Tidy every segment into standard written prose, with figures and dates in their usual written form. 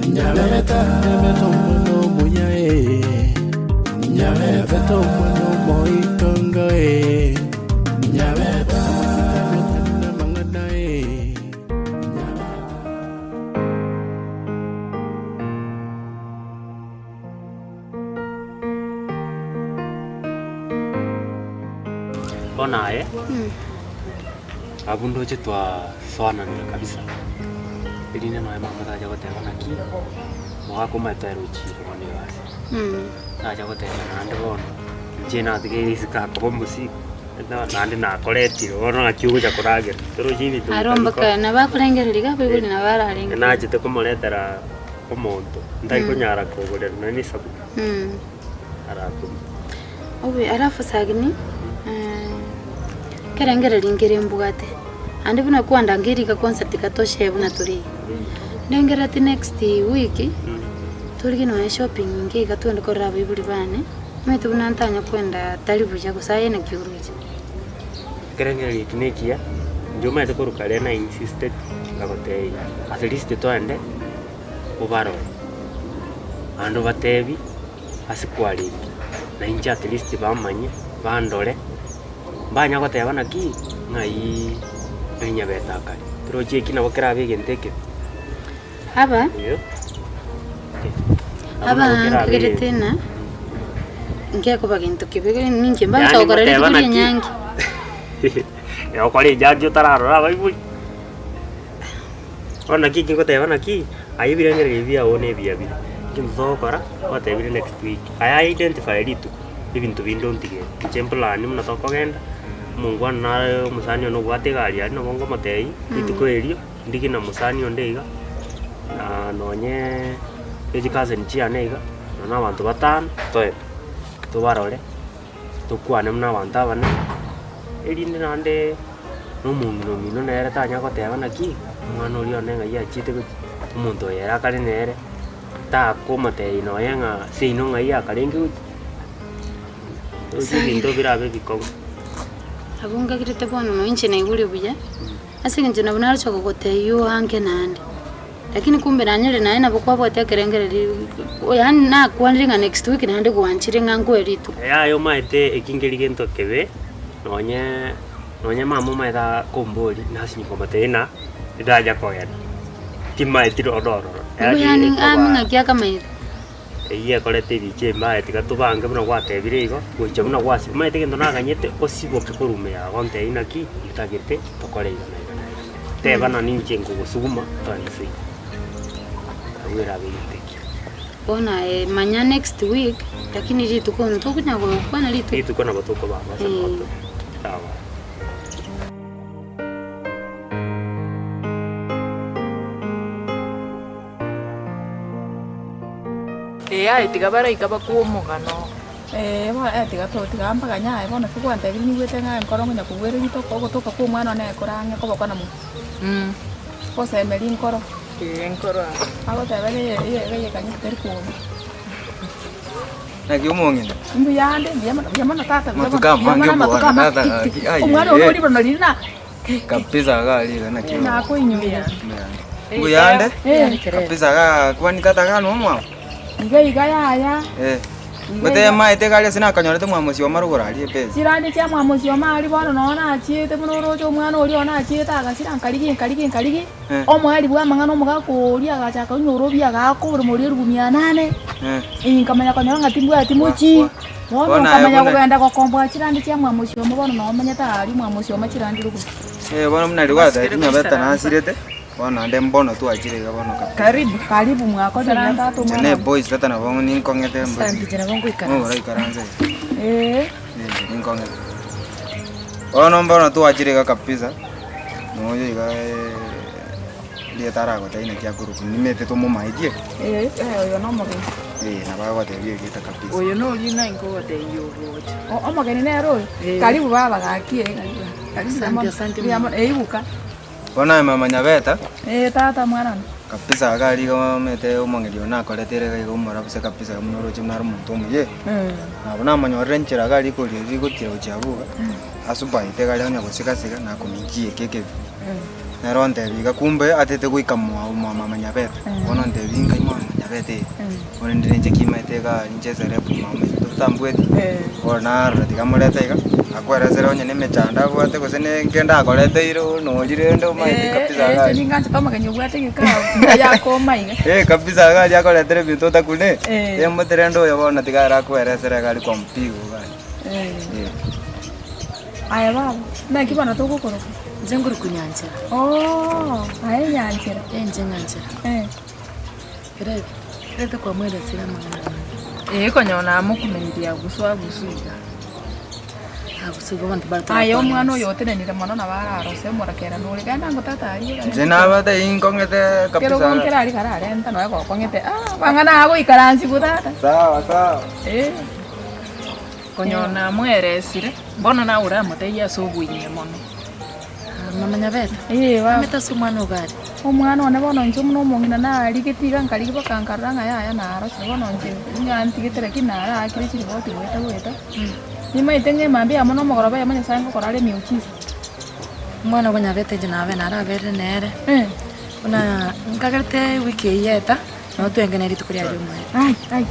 Nyabeta mono muyae Nyabeta mono moitongoe Nyabeta na manganae Bona abundo chitwa swana kabisa Elina no mama ta jago te wana ki mo ko mai ta ruchi ko ni wasi ta jago te na ndo jena de ke iska ko musik na na koleti ono na kiugo cha kurage tero jini tu aromba kana ba kulengerera pe buli na bara alenga na jite ko moletera ko monto ndai ko nyara ko bole na ni sabu ara ko owe arafu sagni kerengera lingere mbugate ande buna kwanda ngirika concert katoshe buna turi ndengera ti next week turi no shopping ngiga twende ko raba ibuli bane metu buna ntanya kwenda talibu cha kusaye na kiuruji kerengera litinekia ndio mete ko rukale na insisted ngabote at least twende ubaro ando batebi asikwali na inja at least bamanye bandole banya ko tebana ki ngai Nyabeta kali. Pero cheki na wakera bege nteke. Aba? Yo. Aba kiretena. Ngia ko baginto kibege ninje mbasa okarele kuri nyangi. Ya ko le jajo tararo ba ibu. Ona kiki ko tebana ki. Ayi birengere bia one bia bi. Kimzo kora ko tebire next week. I identify itu. Ibintu bindo ntige. Chempla ni mna to kogenda. Mungu na musani ono gwate gari ari no mongo matei ituko erio ndiki na musani ondeiga na nonye eji cousin chia neiga na abantu batano to barole to kwane mna abantu abane eri ndi nande no mungu no mino nere tanya ko tebana ki mwana uri onenga ya chite ko umuntu yera kali nere ta ko matei no yenga sino ngai akalengi usibindo birabe bikoko abunga kirete bono no inche na iguli buja asige nje nabona aracho kogote yo hange nande lakini kumbe nanyere naye nabokwa bote kerengere yani na kwanringa next week nande kuanchire ngango eritu yo maite ekingeri gento kebe nonye mama maida komboli nasi nyiko tena idaja koya timaiti rodoro yani aminga kya kama hivi iya kolete biche mbae tikatubange muno gwatebire igo gwiche muno gwasi maite gendo naganyete osiboke kurume ya gonte inaki itagete tokore igana tebana ninche ngugusuguma twanisi awira bigiteki bona manya next week lakini ritu kono tokunyago kwana ritu kona batoko baba sawa tiga bara ikaba kuomugano tiga to tiga mpaga nyae bona kukwante bini gwete ngai nkoro nya kugwere gito ko toka ku mwana ne korange ko bokana mu ko se meri nkoro nkoro abo tabere ye kanyi terku na kiumongina mbu yande yamana tata matuka mange bwana tata umwana uri bono lina kabisa gali na kiu na ko inyuya mbu yande kabisa ga kwani tata gano mwa iga yaya Mete maite gali sina kanyore te mwamusi wa marugora ali pezi. Sirande cha mwamusi wa mali bono nona achite muno rojo mwana oli ona achite agasira nkaligi. Omwali bwa mangano mugako oli agacha ka nyoro bia gako buri muri rugumia 8. Inkamanya kanyora ngatimbu atimuchi. Wono kamanya kugenda ko kombo chirande cha mwamusi wa bono no manya ta ali mwamusi wa machirande rugu. Bono mnali wa ta tinya beta na asirete. Wana ande mbono tu ajire ga bono ka. Karibu mwako ndio tatu mwana. Chene boys tata na bongo ni nkongete mbo. Santi jana bongo ikara. Ngo rai karanze. Ni nkongete. Ono mbono tu ajire ga kabisa. Moyo iga dia tara ko taina kya guru ni mete to mo maidie. Oyo no mo. Na ba wa te bie kita kabisa. Oyo no lina ngo de yo road. O mageni ne ro. Karibu baba gakie. Asante. Ibuka. Bona mama nyabeta tata mwana kabisa gali go mete umongelio na koletere ga umora buse kabisa munoro chimnaro muntu muye abona manyorre nchira gali ko ri gutira uchabuga asuba ite gali nya gusika sika na kuminjie keke nero ntebiga kumbe atete guikamwa mama Nyabete bono ntebinga mama Nyabete bono ndirenje kimaitega ninjezere mama tutambwete bona ratigamurete iga akweresere onye nemechanda bwate gose ngenda akorete iro no jirendo maiti kabisa ga ni nganje kama kanyo bwate gika yako maiga kabisa ga ya koretere bintu takune moterendo yo bona tigara akweresere gali kompigo ga aya baba na kibana tokokoroka Zenguru kunyanjira. Aya nyanjira. Nje nyanjira. Rete kwa mwele sila mwana. Konyona mukumeithia guswa gusuiga. Agusuiga bantu bata. Aya omwana oyo otenenire mono na bararose murakera nuri ganda ngotatarie. Jena bata ingongete kabisa. Kero gonkera ari karare nta no yako kongete. Bangana ago ikaransi butata. Sawa. Konyona mweresire. Mbona na ura muteia sobuinye mono. Mama Nyabete. Wa. Meta sumwana ugari. Omwana one bono nje muno mongina na aligetiga nkaligi bakankaranga ya na aro se bono nje. Nyanti gitere kinara akiri chiri boti weta. Nima itenge mambi ya mono mogoroba ya manya sango korale miuchiza. Mwana wa Nyabete je nawe nara bere nere. Una ngagarte wiki yeta. No tuenge neri tukuri ari umwe. Ai.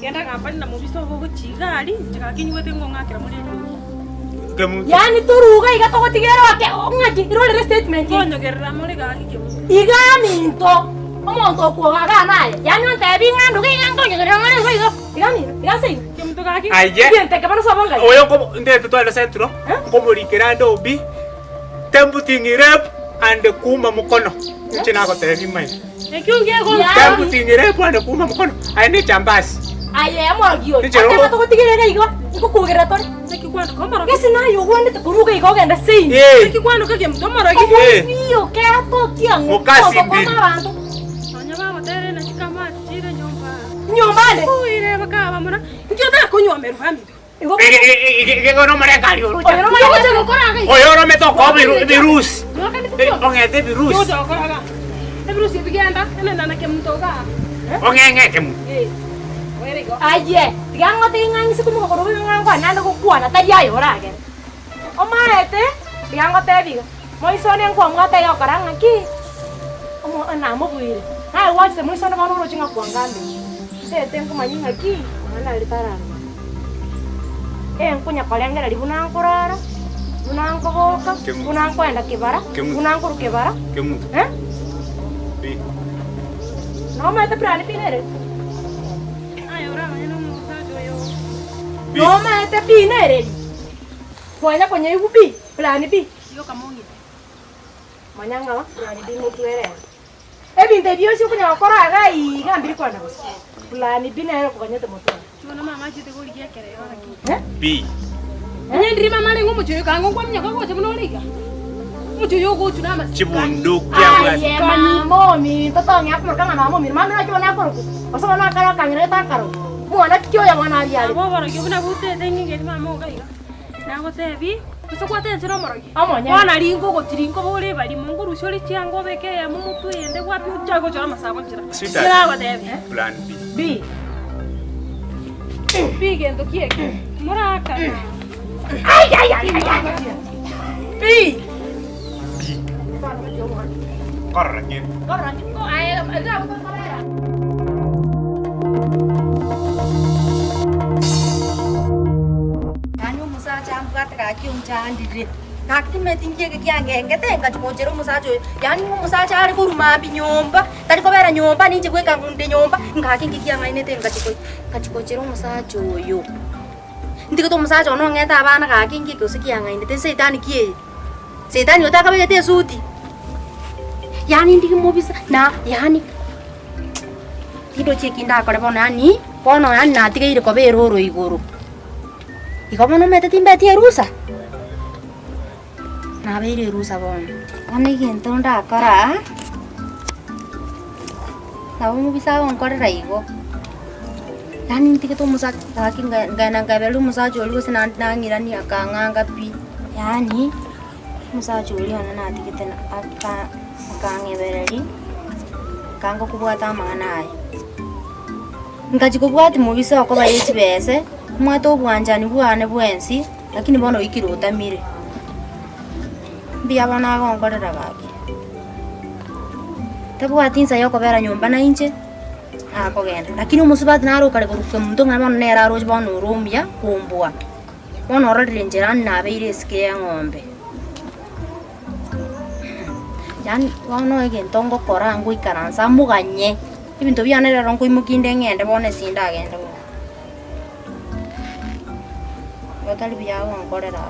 Kenda kampani na mubiso go chigari chikakinyuwete ngongakira muri Kemu. Yani turuga iga to gotigero ake ngaki irole statement ngonyogerera muri gaki kemu iga minto omonto kuogaga naye yani onte bingandu ngonyogerera muri so iga sei kemu to gaki yente ke bana sabonga Oyo como ndete to el centro como likirando bi tembutingirep ande kuma mukono china ko tele mai ekyunge go tembutingirep ande kuma mukono aine chambasi aye amogio ake to gotigero iga ngokugera to sekikwando komaro kesi nayo wonde to kuruga iga ogenda sei sekikwando kake mtomaro gi iyo ke ato kiango mukasi bi anya baba tere na chikama chire nyombale uire bakaba mura ngiota kunywa meru hami Ige no mare kali oro. Oyo no me tocó virus. Ongete virus. Yo koraga. Virus bigenda ena na kemtoga. Ongenge kemu. Aye, tigango tingang sikumo ko ro ngango ananda ko kuana tari ayo rage. Omaete, tigango tebiga. Moisone ngo ngata yo karanga ki. Omo ana mo buire. Na watch moisone ba ro chinga kuangambe. Tete ngo manyinga ki. Ana litaranga. Nkunya kalengera libuna nkorara. Buna nkoboka. Buna nkwenda kibara. Buna nkuru kibara. Kemu. Bi. No maete plan pinere. No maete pinere. Kwanya kwenye yupi? Plan B. Yo kamongi. Manyanga wa plan B mutuere. Ebinte dio si kunya koraga igambiri kwanda gusa. Plan B na ko kanyete moto. Chona mama chite ko ligia kere yora ki. B. Nyendri mama lengo mucho kango kwa mnyaka ko chemuno liga. Mucho yo go tuna mas. Chibundu kya Ay, mamo mi toto ngap mo kanga mamo mi mama na chona ko. Oso na kara kangire ta karo. Mwana kyo ya mwana ali ali. Abo baro kyo na bute tengi ngeli mama ngaiga. Na go tebi. Oso kwa te ntero morogi. Amonya. Mwana lingo go tiringo bole bali mungu rushori chiango beke ya mutu yende wapi uchago chora masabo chira. Kira go tebi. Plan B. B. Gendo kieke. Muraka. Ay. B. Corre aquí. Ay, entra por correr. Anu musa jam kat kaki uncan didrit. Kaki meeting kia kia ngenge te enggak cukup jero musa joy. Yani musa cari ku rumah binyomba. Tadi kau bera nyomba nih cekui kangkung de nyomba. Kaki kia ngaine te enggak cukup jero musa joyo. Nanti ketemu musa jono ngeta apa anak kaki kia kau sekian ngaine te setan kia. Setan yota kau bete suti. Yani ndi mo bisa na yani. Kido cekinda kau depan yani. Pono yani nanti kau ide kau beroro igoro. Ikaw mo nung metating beti rusa. Nabiri rusa bon. Ano ginto nda kara? Tahu mo bisa on kara raigo. Yani hindi kita musa kaking ganang kabelu musa joli ko sinan nangira ni akanga ngapi. Yani musa joli ana nati kita akange berali. Kango kubuat ama anay. ngachikubwati mubisa oko bayechi bese mwato bwanjani bwane bwensi lakini bono ikirutamire mbia bana gonkorera gaki tabwati nsa yoko bera nyumba na inche akogenda lakini umusubati naro kare kuruke muntu ngama nera roje bono urumya kumbwa bono ororire njerani nabe ire ske ya ng'ombe yani bono egentongo korangu ikaransa muganye ibintu byanera ngo imukinde ngende bone sinda agenda bo batali byawo nkorera